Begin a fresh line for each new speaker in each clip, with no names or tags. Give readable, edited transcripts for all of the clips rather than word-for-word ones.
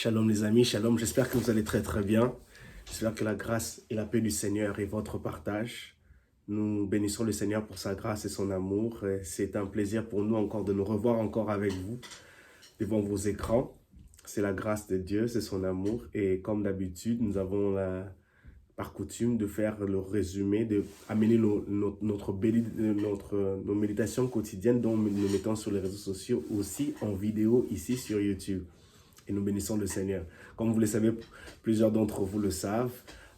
Shalom les amis, shalom, j'espère que vous allez très très bien. J'espère que la grâce et la paix du Seigneur est votre partage. Nous bénissons le Seigneur pour sa grâce et son amour. C'est un plaisir pour nous encore de nous revoir encore avec vous devant vos écrans. C'est la grâce de Dieu, c'est son amour. Et comme d'habitude, nous avons par coutume de faire le résumé, d'amener nos méditations quotidiennes dont nous mettons sur les réseaux sociaux, aussi en vidéo ici sur YouTube. Et nous bénissons le Seigneur. Comme vous le savez, plusieurs d'entre vous le savent,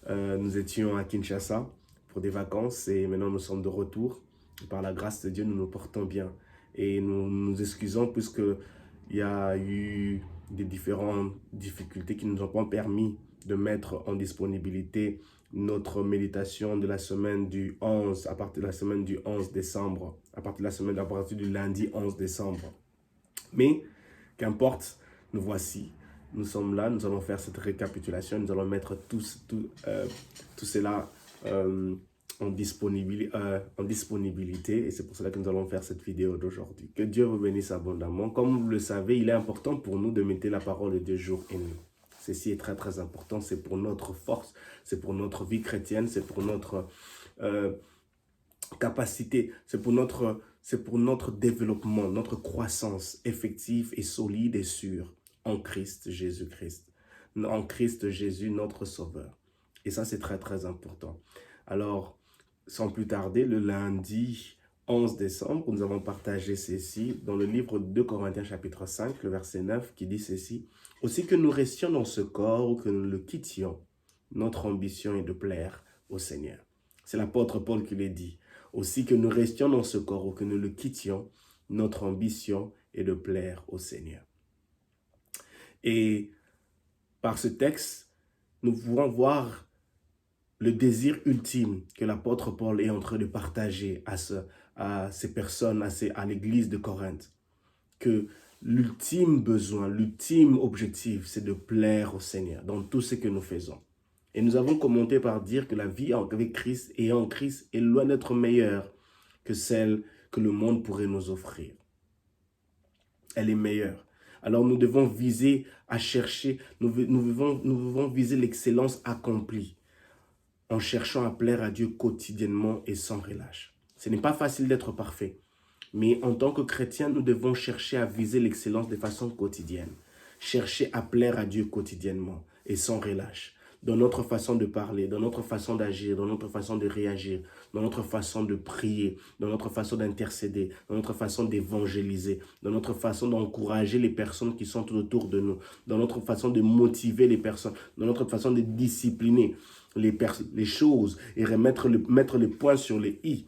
nous étions à Kinshasa pour des vacances et maintenant nous sommes de retour. Et par la grâce de Dieu, nous nous portons bien. Et nous nous excusons puisqu'il y a eu des différentes difficultés qui ne nous ont pas permis de mettre en disponibilité notre méditation de la semaine du 11, à partir de la semaine du 11 décembre, à partir du lundi 11 décembre. Mais qu'importe, nous voici, nous sommes là, nous allons faire cette récapitulation, nous allons mettre tout cela en disponibilité et c'est pour cela que nous allons faire cette vidéo d'aujourd'hui. Que Dieu vous bénisse abondamment. Comme vous le savez, il est important pour nous de mettre la parole de Dieu jour et nuit. Ceci est très très important, c'est pour notre force, c'est pour notre vie chrétienne, c'est pour notre capacité, c'est pour notre développement, notre croissance effective et solide et sûre en Christ Jésus-Christ. En Christ Jésus, notre Sauveur. Et ça, c'est très, très important. Alors, sans plus tarder, le lundi 11 décembre, nous avons partagé ceci dans le livre de 2 Corinthiens chapitre 5, le verset 9, qui dit ceci. « Aussi que nous restions dans ce corps ou que nous le quittions, notre ambition est de plaire au Seigneur. » C'est l'apôtre Paul qui l'a dit. Aussi que nous restions dans ce corps ou que nous le quittions, notre ambition est de plaire au Seigneur. Et par ce texte, nous pouvons voir le désir ultime que l'apôtre Paul est en train de partager à ces personnes, à l'église de Corinthe. Que l'ultime besoin, l'ultime objectif, c'est de plaire au Seigneur dans tout ce que nous faisons. Et nous avons commenté par dire que la vie avec Christ et en Christ est loin d'être meilleure que celle que le monde pourrait nous offrir. Elle est meilleure. Alors nous devons viser à chercher, nous devons viser l'excellence accomplie en cherchant à plaire à Dieu quotidiennement et sans relâche. Ce n'est pas facile d'être parfait, mais en tant que chrétien, nous devons chercher à viser l'excellence de façon quotidienne. Chercher à plaire à Dieu quotidiennement et sans relâche. Dans notre façon de parler, dans notre façon d'agir, dans notre façon de réagir, dans notre façon de prier, dans notre façon d'intercéder, dans notre façon d'évangéliser, dans notre façon d'encourager les personnes qui sont tout autour de nous, dans notre façon de motiver les personnes, dans notre façon de discipliner les choses et mettre le point sur les i.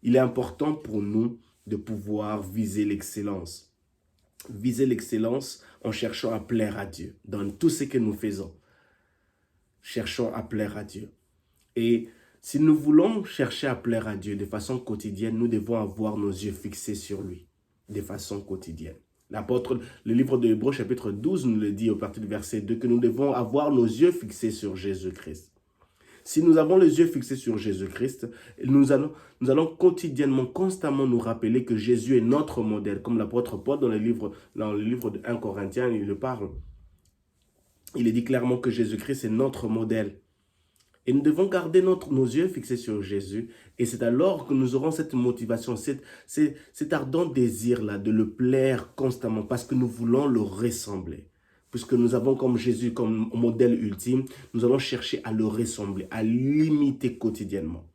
Il est important pour nous de pouvoir viser l'excellence. Viser l'excellence en cherchant à plaire à Dieu dans tout ce que nous faisons. Cherchons à plaire à Dieu. Et si nous voulons chercher à plaire à Dieu de façon quotidienne, nous devons avoir nos yeux fixés sur lui de façon quotidienne. Le livre de Hébreux chapitre 12 nous le dit au partir du verset 2 que nous devons avoir nos yeux fixés sur Jésus-Christ. Si nous avons les yeux fixés sur Jésus-Christ, nous allons quotidiennement, constamment nous rappeler que Jésus est notre modèle. Comme l'apôtre Paul dans le livre de 1 Corinthiens, il le parle. Il est dit clairement que Jésus-Christ est notre modèle. Et nous devons garder nos yeux fixés sur Jésus. Et c'est alors que nous aurons cette motivation, cet ardent désir-là de le plaire constamment parce que nous voulons le ressembler. Puisque nous avons comme Jésus, comme modèle ultime, nous allons chercher à le ressembler, à l'imiter quotidiennement.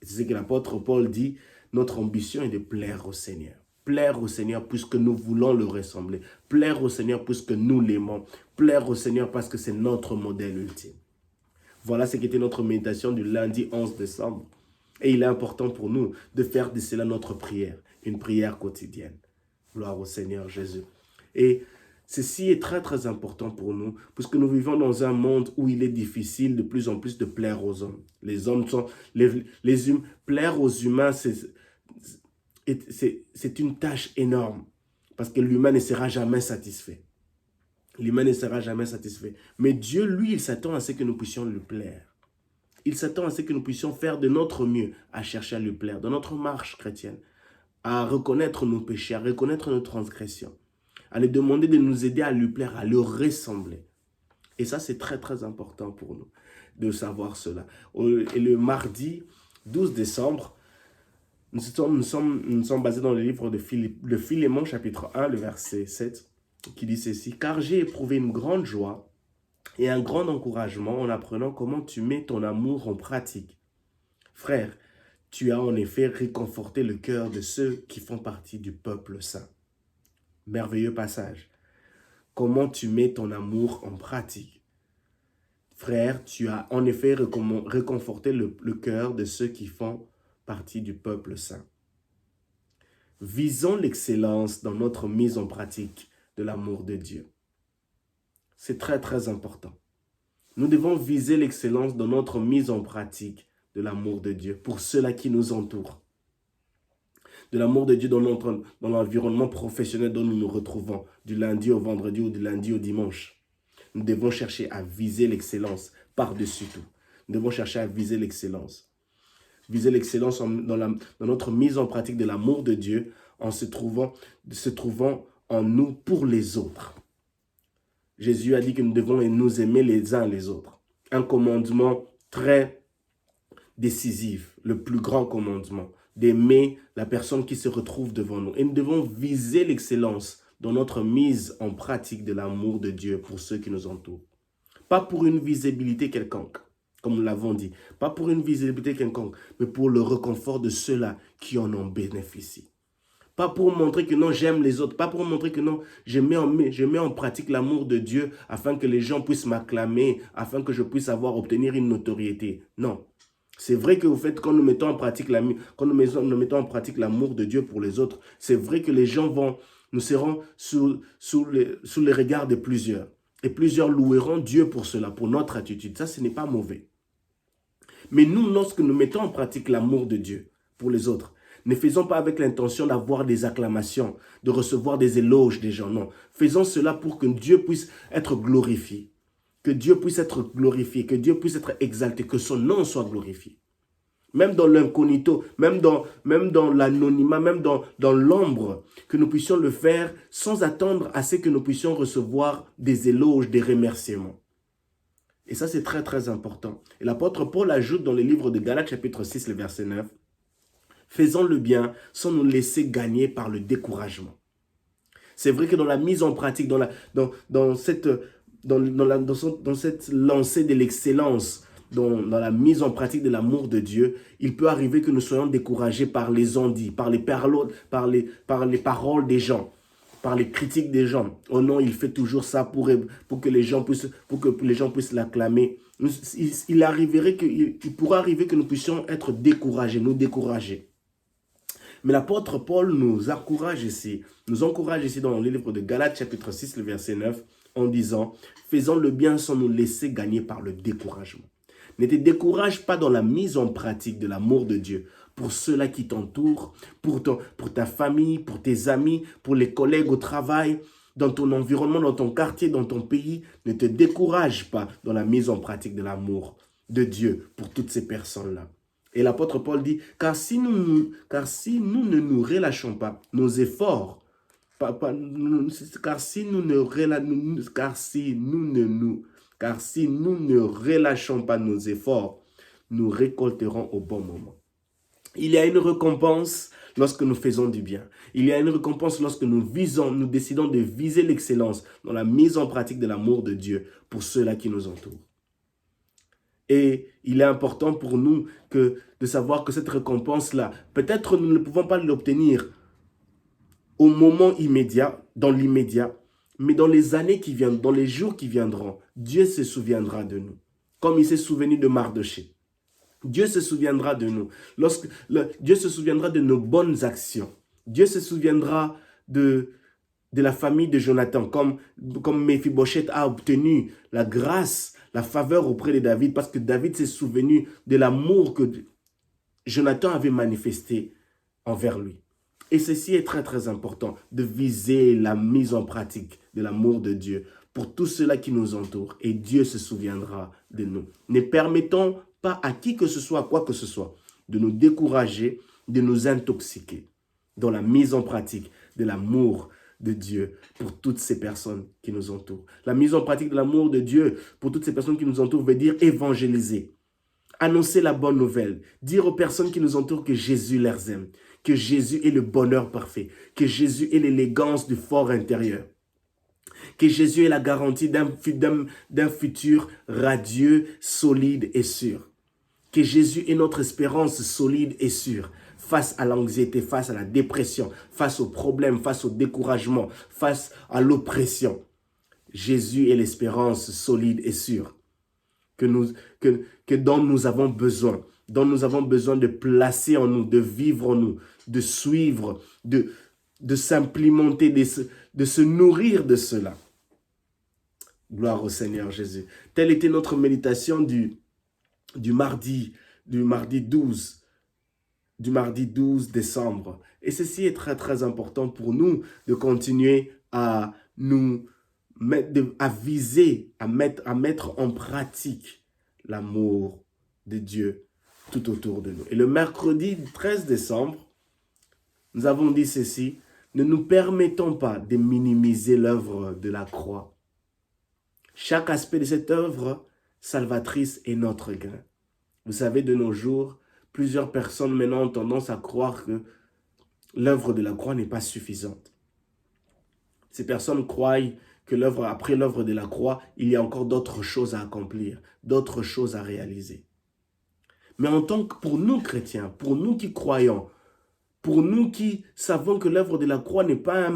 Et c'est ce que l'apôtre Paul dit, notre ambition est de plaire au Seigneur. Plaire au Seigneur puisque nous voulons le ressembler. Plaire au Seigneur puisque nous l'aimons. Plaire au Seigneur parce que c'est notre modèle ultime. Voilà ce qui était notre méditation du lundi 11 décembre. Et il est important pour nous de faire de cela notre prière, une prière quotidienne. Gloire au Seigneur Jésus. Et ceci est très très important pour nous, puisque nous vivons dans un monde où il est difficile de plus en plus de plaire aux hommes. Plaire aux humains, c'est une tâche énorme, parce que l'humain ne sera jamais satisfait. L'humain ne sera jamais satisfait. Mais Dieu, lui, il s'attend à ce que nous puissions lui plaire. Il s'attend à ce que nous puissions faire de notre mieux à chercher à lui plaire, dans notre marche chrétienne, à reconnaître nos péchés, à reconnaître nos transgressions, à lui demander de nous aider à lui plaire, à le ressembler. Et ça, c'est très, très important pour nous de savoir cela. Et le mardi 12 décembre, nous sommes basés dans le livre de Philémon, chapitre 1, le verset 7, qui dit ceci. « Car j'ai éprouvé une grande joie et un grand encouragement en apprenant comment tu mets ton amour en pratique. Frère, tu as en effet réconforté le cœur de ceux qui font partie du peuple saint. » Merveilleux passage. Comment tu mets ton amour en pratique. Frère, tu as en effet réconforté le cœur de ceux qui font partie du peuple saint. Visons l'excellence dans notre mise en pratique de l'amour de Dieu. C'est très, très important. Nous devons viser l'excellence dans notre mise en pratique de l'amour de Dieu pour ceux-là qui nous entourent. De l'amour de Dieu dans l'environnement professionnel dont nous nous retrouvons, du lundi au vendredi ou du lundi au dimanche. Nous devons chercher à viser l'excellence par-dessus tout. Nous devons chercher à viser l'excellence. Viser l'excellence dans notre mise en pratique de l'amour de Dieu en se trouvant en nous pour les autres. Jésus a dit que nous devons nous aimer les uns les autres. Un commandement très décisif, le plus grand commandement, d'aimer la personne qui se retrouve devant nous. Et nous devons viser l'excellence dans notre mise en pratique de l'amour de Dieu pour ceux qui nous entourent. Pas pour une visibilité quelconque, comme nous l'avons dit. Pas pour une visibilité quelconque, mais pour le réconfort de ceux-là qui en bénéficient. Pas pour montrer que non, j'aime les autres. Pas pour montrer que non, je mets en pratique l'amour de Dieu afin que les gens puissent m'acclamer, afin que je puisse obtenir une notoriété. Non. C'est vrai que quand nous mettons en pratique l'amour de Dieu pour les autres, c'est vrai que les gens nous serons sous les regards de plusieurs. Et plusieurs loueront Dieu pour cela, pour notre attitude. Ça, ce n'est pas mauvais. Mais nous, lorsque nous mettons en pratique l'amour de Dieu pour les autres, ne faisons pas avec l'intention d'avoir des acclamations, de recevoir des éloges des gens. Non, faisons cela pour que Dieu puisse être glorifié. Que Dieu puisse être glorifié, que Dieu puisse être exalté, que son nom soit glorifié. Même dans l'incognito, même dans l'anonymat, même dans l'ombre, que nous puissions le faire sans attendre à ce que nous puissions recevoir des éloges, des remerciements. Et ça, c'est très, très important. Et l'apôtre Paul ajoute dans le livre de Galates, chapitre 6, le verset 9, « Faisons le bien sans nous laisser gagner par le découragement. » C'est vrai que dans la mise en pratique, dans cette lancée de l'excellence, dans la mise en pratique de l'amour de Dieu, il peut arriver que nous soyons découragés par les ondits, par les paroles des gens, par les critiques des gens. Oh non, il fait toujours ça pour que les gens puissent l'acclamer. Il pourra arriver que nous puissions être découragés, nous décourager. Mais l'apôtre Paul nous encourage ici dans le livre de Galates, chapitre 6, le verset 9, en disant « Faisons le bien sans nous laisser gagner par le découragement. » Ne te décourage pas dans la mise en pratique de l'amour de Dieu pour ceux-là qui t'entourent, pour ta famille, pour tes amis, pour les collègues au travail, dans ton environnement, dans ton quartier, dans ton pays. Ne te décourage pas dans la mise en pratique de l'amour de Dieu pour toutes ces personnes-là. Et l'apôtre Paul dit, car si nous ne nous relâchons pas nos efforts, car si nous ne relâchons pas nos efforts, nous récolterons au bon moment. Il y a une récompense lorsque nous faisons du bien. Il y a une récompense lorsque nous décidons de viser l'excellence dans la mise en pratique de l'amour de Dieu pour ceux-là qui nous entourent. Et il est important pour nous de savoir que cette récompense-là, peut-être nous ne pouvons pas l'obtenir au moment immédiat, dans l'immédiat, mais dans les années qui viennent, dans les jours qui viendront, Dieu se souviendra de nous, comme il s'est souvenu de Mardoché. Dieu se souviendra de nous. Dieu se souviendra de nos bonnes actions. Dieu se souviendra de la famille de Jonathan, comme Méphibosheth a obtenu la grâce, la faveur auprès de David, parce que David s'est souvenu de l'amour que Jonathan avait manifesté envers lui. Et ceci est très très important, de viser la mise en pratique de l'amour de Dieu pour tous ceux-là qui nous entourent. Et Dieu se souviendra de nous. Ne permettons pas à qui que ce soit, à quoi que ce soit, de nous décourager, de nous intoxiquer dans la mise en pratique de l'amour de Dieu pour toutes ces personnes qui nous entourent. La mise en pratique de l'amour de Dieu pour toutes ces personnes qui nous entourent veut dire évangéliser, annoncer la bonne nouvelle, dire aux personnes qui nous entourent que Jésus les aime, que Jésus est le bonheur parfait, que Jésus est l'élégance du fort intérieur, que Jésus est la garantie d'un futur radieux, solide et sûr, que Jésus est notre espérance solide et sûre face à l'anxiété, face à la dépression, face aux problèmes, face au découragement, face à l'oppression. Jésus est l'espérance solide et sûre dont nous avons besoin, de placer en nous, de vivre en nous, de suivre, de s'implémenter, de se nourrir de cela. Gloire au Seigneur Jésus. Telle était notre méditation du mardi 12 décembre. Et ceci est très, très important pour nous de continuer à mettre en pratique l'amour de Dieu tout autour de nous. Et le mercredi 13 décembre, nous avons dit ceci: ne nous permettons pas de minimiser l'œuvre de la croix. Chaque aspect de cette œuvre salvatrice est notre gain. Vous savez, de nos jours, plusieurs personnes maintenant ont tendance à croire que l'œuvre de la croix n'est pas suffisante. Ces personnes croient que après l'œuvre de la croix, il y a encore d'autres choses à accomplir, d'autres choses à réaliser. Mais pour nous chrétiens, pour nous qui croyons, pour nous qui savons que l'œuvre de la croix n'est pas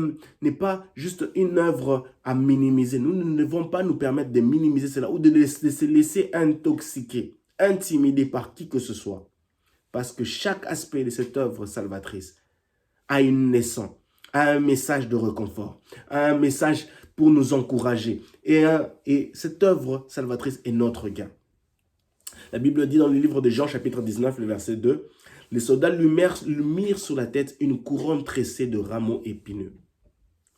juste une œuvre à minimiser, nous ne devons pas nous permettre de minimiser cela ou de se laisser intoxiquer, intimider par qui que ce soit. Parce que chaque aspect de cette œuvre salvatrice a une leçon, a un message de réconfort, a un message pour nous encourager. Et cette œuvre salvatrice est notre gain. La Bible dit dans le livre de Jean, chapitre 19, le verset 2, « Les soldats lui mirent sur la tête une couronne tressée de rameaux épineux. »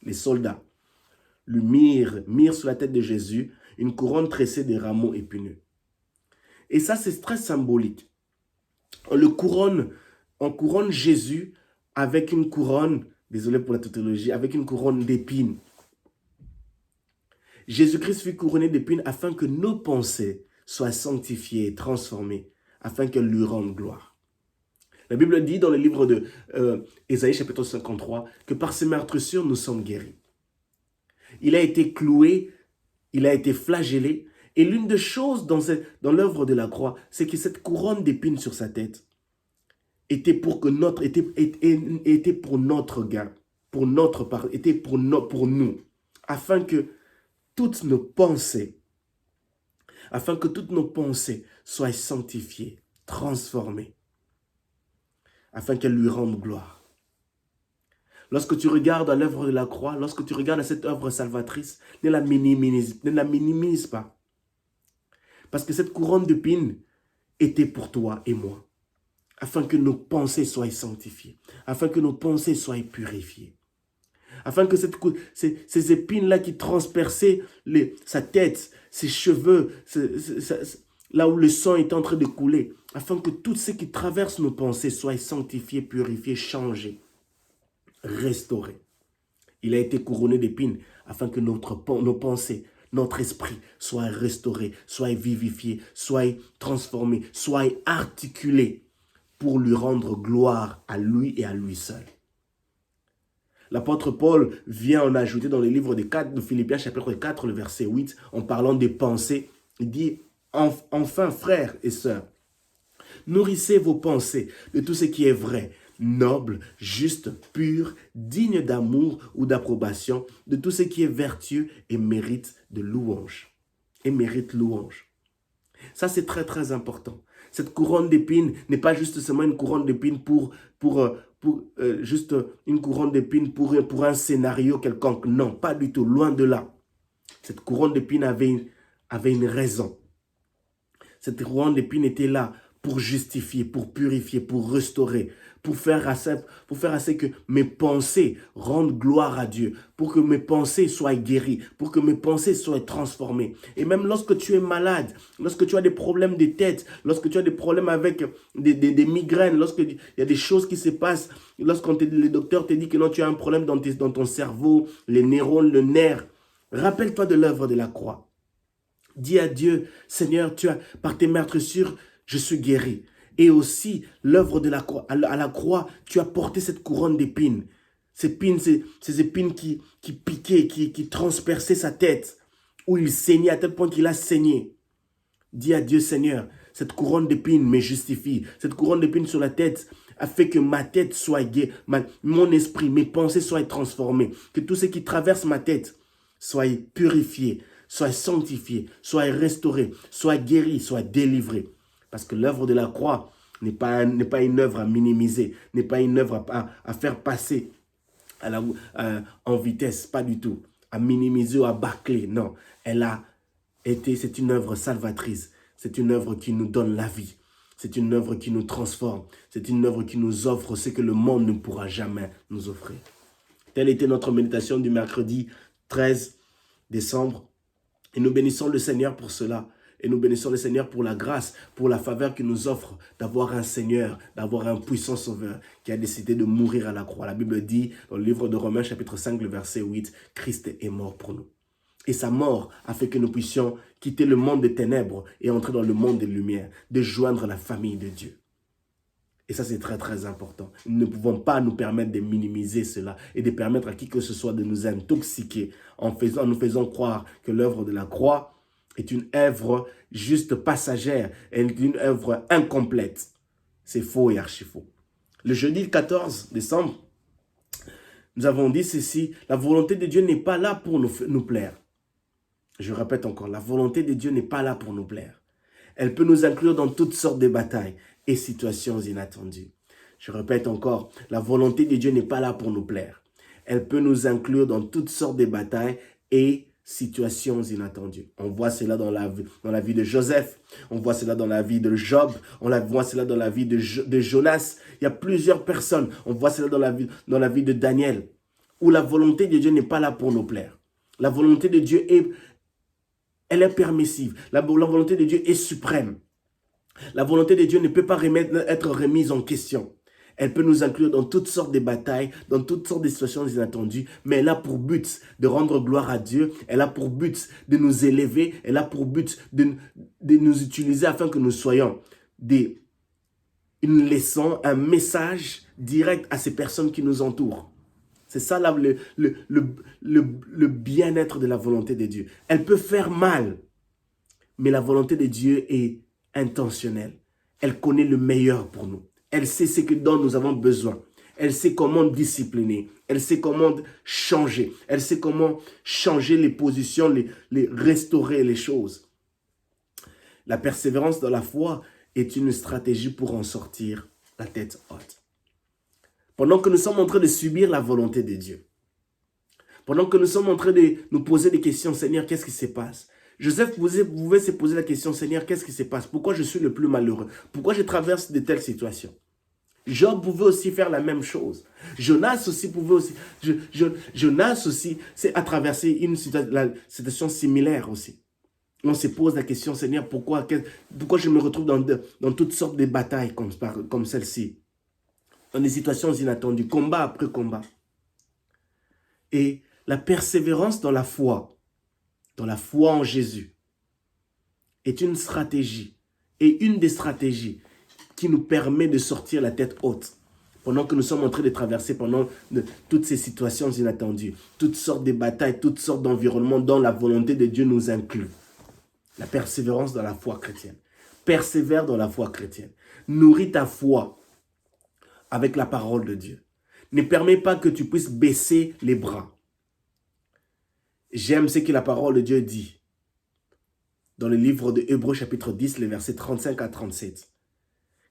Les soldats lui mirent sur la tête de Jésus une couronne tressée de rameaux épineux. Et ça, c'est très symbolique. On couronne Jésus avec une couronne, désolé pour la tautologie, avec une couronne d'épines. Jésus-Christ fut couronné d'épines afin que nos pensées soient sanctifiées et transformées, afin qu'elles lui rendent gloire. La Bible dit dans le livre de Ésaïe chapitre 53 que par ses meurtrissures nous sommes guéris. Il a été cloué, il a été flagellé, et l'une des choses dans l'œuvre de la croix, c'est que cette couronne d'épines sur sa tête était pour notre gain, était pour nous, afin que toutes nos pensées soient sanctifiées, transformées, afin qu'elles lui rendent gloire. Lorsque tu regardes à l'œuvre de la croix, lorsque tu regardes à cette œuvre salvatrice, ne la minimise pas. Parce que cette couronne d'épines était pour toi et moi, afin que nos pensées soient sanctifiées, afin que nos pensées soient purifiées, afin que ces épines-là qui transperçaient sa tête, ses cheveux, là où le sang est en train de couler, afin que tout ce qui traverse nos pensées soit sanctifié, purifié, changé, restauré. Il a été couronné d'épines afin que nos pensées, notre esprit soit restauré, soit vivifié, soit transformé, soit articulé pour lui rendre gloire à lui et à lui seul. L'apôtre Paul vient en ajouter dans le livre de Philippiens, chapitre 4, le verset 8, en parlant des pensées. Il dit, enfin, frères et sœurs, nourrissez vos pensées de tout ce qui est vrai, noble, juste, pur, digne d'amour ou d'approbation, de tout ce qui est vertueux et mérite de louange. Ça, c'est très, très important. Cette couronne d'épines n'est pas juste seulement une couronne d'épines juste une couronne d'épines pour un scénario quelconque. Non, pas du tout, loin de là. Cette couronne d'épines avait une raison. Cette couronne d'épines était là pour justifier, pour purifier, pour restaurer, pour faire assez que mes pensées rendent gloire à Dieu, pour que mes pensées soient guéries, pour que mes pensées soient transformées. Et même lorsque tu es malade, lorsque tu as des problèmes de tête, lorsque tu as des problèmes avec des migraines, lorsqu'il y a des choses qui se passent, lorsque le docteur te dit que non, tu as un problème dans ton cerveau, les neurones, le nerf, rappelle-toi de l'œuvre de la croix. Dis à Dieu, Seigneur, par tes meurtrissures, je suis guéri. Et aussi, l'œuvre de la croix, à la croix, tu as porté cette couronne d'épines. Ces épines qui piquaient, qui transperçaient sa tête, où il saignait à tel point qu'il a saigné. Dis à Dieu, Seigneur, cette couronne d'épines me justifie. Cette couronne d'épines sur la tête a fait que ma tête soit guérie, mon esprit, mes pensées soient transformées. Que tout ce qui traverse ma tête soit purifié, soit sanctifié, soit restauré, soit guéri, soit délivré. Parce que l'œuvre de la croix n'est pas une œuvre à minimiser, n'est pas une œuvre à faire passer en vitesse, pas du tout, à minimiser ou à bâcler. Non, c'est une œuvre salvatrice, c'est une œuvre qui nous donne la vie, c'est une œuvre qui nous transforme, c'est une œuvre qui nous offre ce que le monde ne pourra jamais nous offrir. Telle était notre méditation du mercredi 13 décembre. Et nous bénissons le Seigneur pour cela. Et nous bénissons le Seigneur pour la grâce, pour la faveur qu'il nous offre d'avoir un Seigneur, d'avoir un puissant Sauveur qui a décidé de mourir à la croix. La Bible dit dans le livre de Romains chapitre 5, le verset 8, Christ est mort pour nous. Et sa mort a fait que nous puissions quitter le monde des ténèbres et entrer dans le monde des lumières, de joindre la famille de Dieu. Et ça, c'est très, très important. Nous ne pouvons pas nous permettre de minimiser cela et de permettre à qui que ce soit de nous intoxiquer en nous faisant croire que l'œuvre de la croix est une œuvre juste passagère et une œuvre incomplète. C'est faux et archi faux. Le jeudi 14 décembre, nous avons dit ceci, la volonté de Dieu n'est pas là pour nous plaire. Je répète encore, la volonté de Dieu n'est pas là pour nous plaire. Elle peut nous inclure dans toutes sortes de batailles et situations inattendues. Je répète encore, la volonté de Dieu n'est pas là pour nous plaire. Elle peut nous inclure dans toutes sortes de batailles et situations inattendues. On voit cela dans la vie de Joseph, on voit cela dans la vie de Job, on voit cela dans la vie de Jonas. Il y a plusieurs personnes, on voit cela dans la vie de Daniel, où la volonté de Dieu n'est pas là pour nous plaire. La volonté de Dieu elle est permissive. La volonté de Dieu est suprême. La volonté de Dieu ne peut pas être remise en question. Elle peut nous inclure dans toutes sortes de batailles, dans toutes sortes de situations inattendues, mais elle a pour but de rendre gloire à Dieu, elle a pour but de nous élever, elle a pour but de nous utiliser afin que nous soyons une leçon, un message direct à ces personnes qui nous entourent. C'est ça le bien-être de la volonté de Dieu. Elle peut faire mal, mais la volonté de Dieu est intentionnelle. Elle connaît le meilleur pour nous. Elle sait ce dont nous avons besoin. Elle sait comment discipliner. Elle sait comment changer. Elle sait comment changer les positions, les restaurer les choses. La persévérance dans la foi est une stratégie pour en sortir la tête haute. Pendant que nous sommes en train de subir la volonté de Dieu, pendant que nous sommes en train de nous poser des questions, Seigneur, qu'est-ce qui se passe? Joseph pouvait se poser la question, Seigneur, qu'est-ce qui se passe? Pourquoi je suis le plus malheureux? Pourquoi je traverse de telles situations? Job pouvait aussi faire la même chose. Jonas aussi pouvait aussi. Jonas aussi a traversé une situation similaire aussi. On se pose la question, Seigneur, pourquoi je me retrouve dans toutes sortes de batailles comme celle-ci? Dans des situations inattendues, combat après combat. Et la persévérance dans la foi en Jésus, est une stratégie et une des stratégies qui nous permet de sortir la tête haute pendant que nous sommes en train de traverser toutes ces situations inattendues, toutes sortes de batailles, toutes sortes d'environnements dont la volonté de Dieu nous inclut. La persévérance dans la foi chrétienne. Persévère dans la foi chrétienne. Nourris ta foi avec la parole de Dieu. Ne permets pas que tu puisses baisser les bras. J'aime ce que la parole de Dieu dit dans le livre de Hébreux chapitre 10, les versets 35 à 37.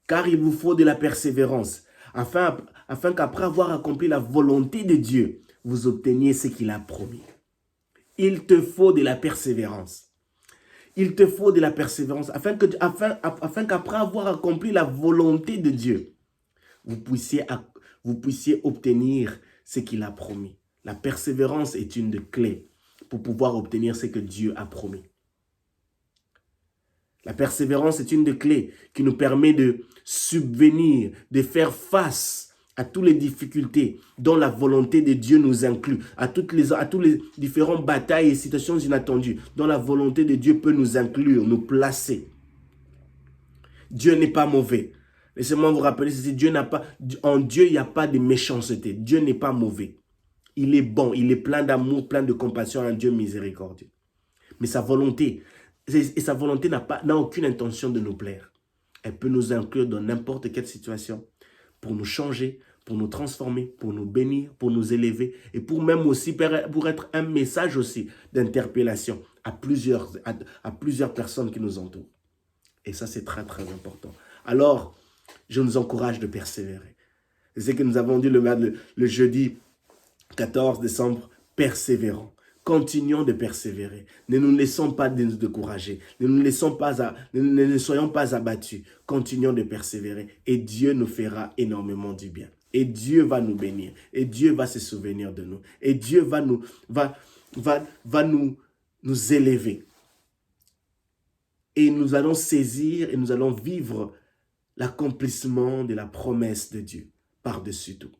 Car il vous faut de la persévérance, afin qu'après avoir accompli la volonté de Dieu, vous obteniez ce qu'il a promis. Il te faut de la persévérance. Il te faut de la persévérance afin qu'après avoir accompli la volonté de Dieu, vous puissiez obtenir ce qu'il a promis. La persévérance est une des clés pour pouvoir obtenir ce que Dieu a promis. La persévérance est une des clés qui nous permet de subvenir, de faire face à toutes les difficultés dont la volonté de Dieu nous inclut, à toutes les différentes batailles et situations inattendues dont la volonté de Dieu peut nous inclure, nous placer. Dieu n'est pas mauvais. Laissez-moi vous rappeler ceci, en Dieu, il n'y a pas de méchanceté. Dieu n'est pas mauvais. Il est bon, il est plein d'amour, plein de compassion, un Dieu miséricordieux. Mais sa volonté n'a aucune intention de nous plaire. Elle peut nous inclure dans n'importe quelle situation pour nous changer, pour nous transformer, pour nous bénir, pour nous élever et pour même aussi, pour être un message aussi d'interpellation à plusieurs personnes qui nous entourent. Et ça, c'est très, très important. Alors, je nous encourage de persévérer. C'est ce que nous avons dit le jeudi 14 décembre, persévérant. Continuons de persévérer. Ne nous laissons pas nous décourager. Ne soyons pas abattus. Continuons de persévérer. Et Dieu nous fera énormément du bien. Et Dieu va nous bénir. Et Dieu va se souvenir de nous. Et Dieu va nous élever. Et nous allons saisir et nous allons vivre l'accomplissement de la promesse de Dieu par-dessus tout.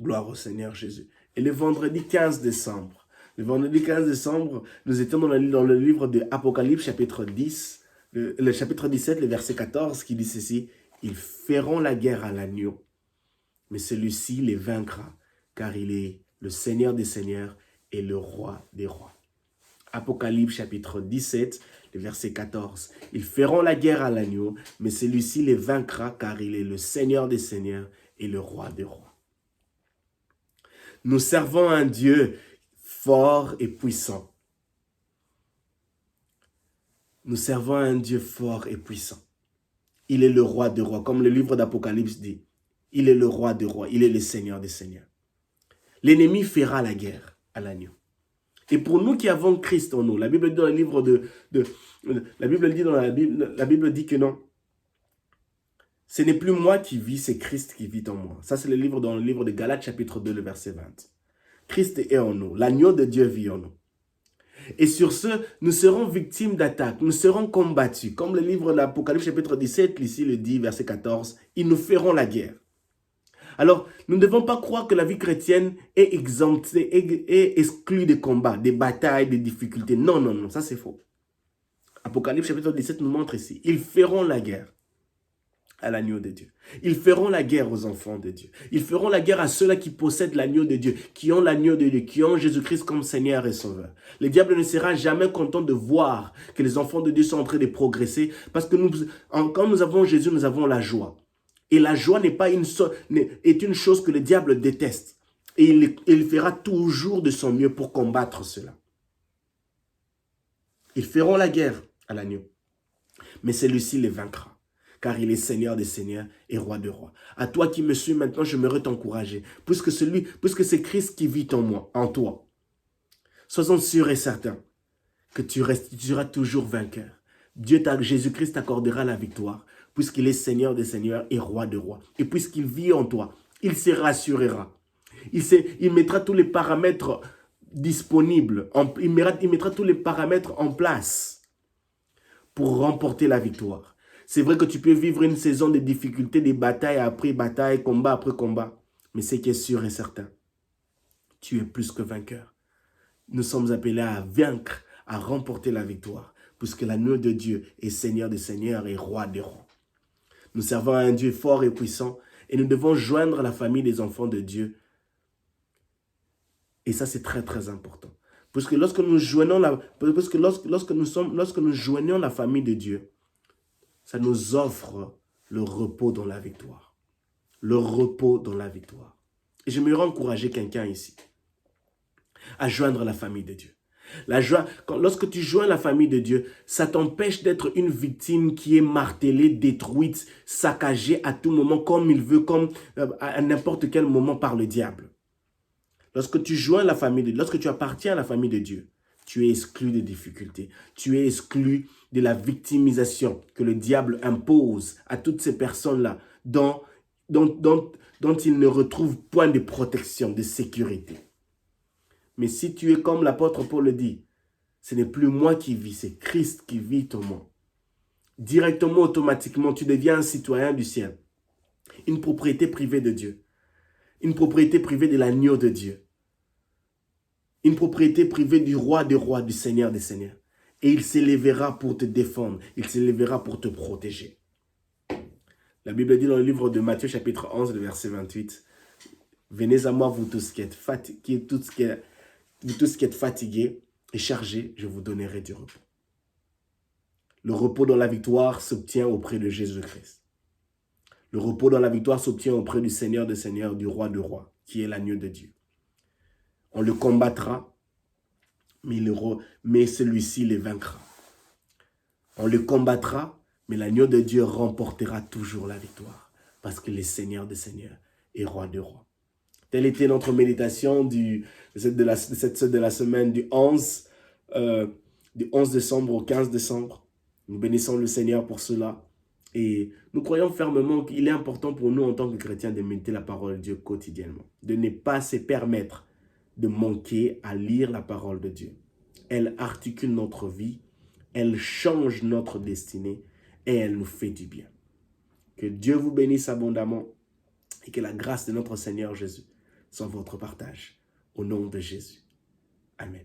Gloire au Seigneur Jésus. Et le vendredi 15 décembre, nous étions dans le livre de Apocalypse, chapitre 10, le chapitre 17, le verset 14, qui dit ceci, « Ils feront la guerre à l'agneau, mais celui-ci les vaincra, car il est le Seigneur des seigneurs et le roi des rois. » Apocalypse, chapitre 17, le verset 14, « Ils feront la guerre à l'agneau, mais celui-ci les vaincra, car il est le Seigneur des seigneurs et le roi des rois. » Nous servons un Dieu fort et puissant. Nous servons un Dieu fort et puissant. Il est le roi des rois, comme le livre d'Apocalypse dit. Il est le roi des rois, il est le Seigneur des seigneurs. L'ennemi fera la guerre à l'agneau. Et pour nous qui avons Christ en nous, la Bible dit dans le livre la Bible dit que non. Ce n'est plus moi qui vis, c'est Christ qui vit en moi. Ça, c'est dans le livre de Galates, chapitre 2, le verset 20. Christ est en nous. L'agneau de Dieu vit en nous. Et sur ce, nous serons victimes d'attaques. Nous serons combattus. Comme le livre de l'Apocalypse, chapitre 17, ici le dit, verset 14. Ils nous feront la guerre. Alors, nous ne devons pas croire que la vie chrétienne est exemptée, est exclue des combats, des batailles, des difficultés. Non, non, non, ça c'est faux. Apocalypse, chapitre 17 nous montre ici. Ils feront la guerre à l'agneau de Dieu. Ils feront la guerre aux enfants de Dieu. Ils feront la guerre à ceux-là qui possèdent l'agneau de Dieu, qui ont l'agneau de Dieu, qui ont Jésus-Christ comme Seigneur et Sauveur. Le diable ne sera jamais content de voir que les enfants de Dieu sont en train de progresser parce que quand nous avons Jésus, nous avons la joie. Et la joie est une chose que le diable déteste. Et il fera toujours de son mieux pour combattre cela. Ils feront la guerre à l'agneau, mais celui-ci les vaincra. Car il est Seigneur des seigneurs et roi des rois. À toi qui me suis maintenant, j'aimerais t'encourager. Puisque c'est Christ qui vit en moi, en toi. Sois-en sûr et certain que tu seras toujours vainqueur. Jésus-Christ t'accordera la victoire, puisqu'il est Seigneur des seigneurs et roi des rois. Et puisqu'il vit en toi, il se rassurera. Il mettra tous les paramètres disponibles. Il mettra tous les paramètres en place pour remporter la victoire. C'est vrai que tu peux vivre une saison de difficultés, de bataille après bataille, combat après combat. Mais ce qui est sûr et certain, tu es plus que vainqueur. Nous sommes appelés à vaincre, à remporter la victoire, puisque l'agneau de Dieu est Seigneur des seigneurs et roi des rois. Nous servons à un Dieu fort et puissant et nous devons joindre la famille des enfants de Dieu. Et ça, c'est très, très important. Parce que lorsque nous joignons la famille de Dieu, ça nous offre le repos dans la victoire. Le repos dans la victoire. Et j'aimerais encourager quelqu'un ici à joindre la famille de Dieu. Lorsque tu joins la famille de Dieu, ça t'empêche d'être une victime qui est martelée, détruite, saccagée à tout moment, comme il veut, comme à n'importe quel moment par le diable. Lorsque tu joins la famille de Dieu, lorsque tu appartiens à la famille de Dieu, tu es exclu des difficultés. Tu es exclu de la victimisation que le diable impose à toutes ces personnes-là dont il ne retrouve point de protection, de sécurité. Mais si tu es comme l'apôtre Paul le dit, ce n'est plus moi qui vis, c'est Christ qui vit en moi. Directement, automatiquement, tu deviens un citoyen du ciel. Une propriété privée de Dieu. Une propriété privée de l'agneau de Dieu. Une propriété privée du roi des rois, du Seigneur des seigneurs. Et il s'élèvera pour te défendre. Il s'élèvera pour te protéger. La Bible dit dans le livre de Matthieu, chapitre 11, le verset 28, « Venez à moi, vous tous qui êtes fatigués et chargés, je vous donnerai du repos. » Le repos dans la victoire s'obtient auprès de Jésus-Christ. Le repos dans la victoire s'obtient auprès du Seigneur des seigneurs, du roi de rois, qui est l'agneau de Dieu. On le combattra, mais celui-ci les vaincra. On le combattra, mais l'agneau de Dieu remportera toujours la victoire, parce que le Seigneur des seigneurs est roi de rois. Telle était notre méditation de la semaine du 11 décembre au 15 décembre. Nous bénissons le Seigneur pour cela. Et nous croyons fermement qu'il est important pour nous en tant que chrétiens de méditer la parole de Dieu quotidiennement. De ne pas se permettre de manquer à lire la parole de Dieu. Elle articule notre vie, elle change notre destinée et elle nous fait du bien. Que Dieu vous bénisse abondamment et que la grâce de notre Seigneur Jésus soit votre partage. Au nom de Jésus. Amen.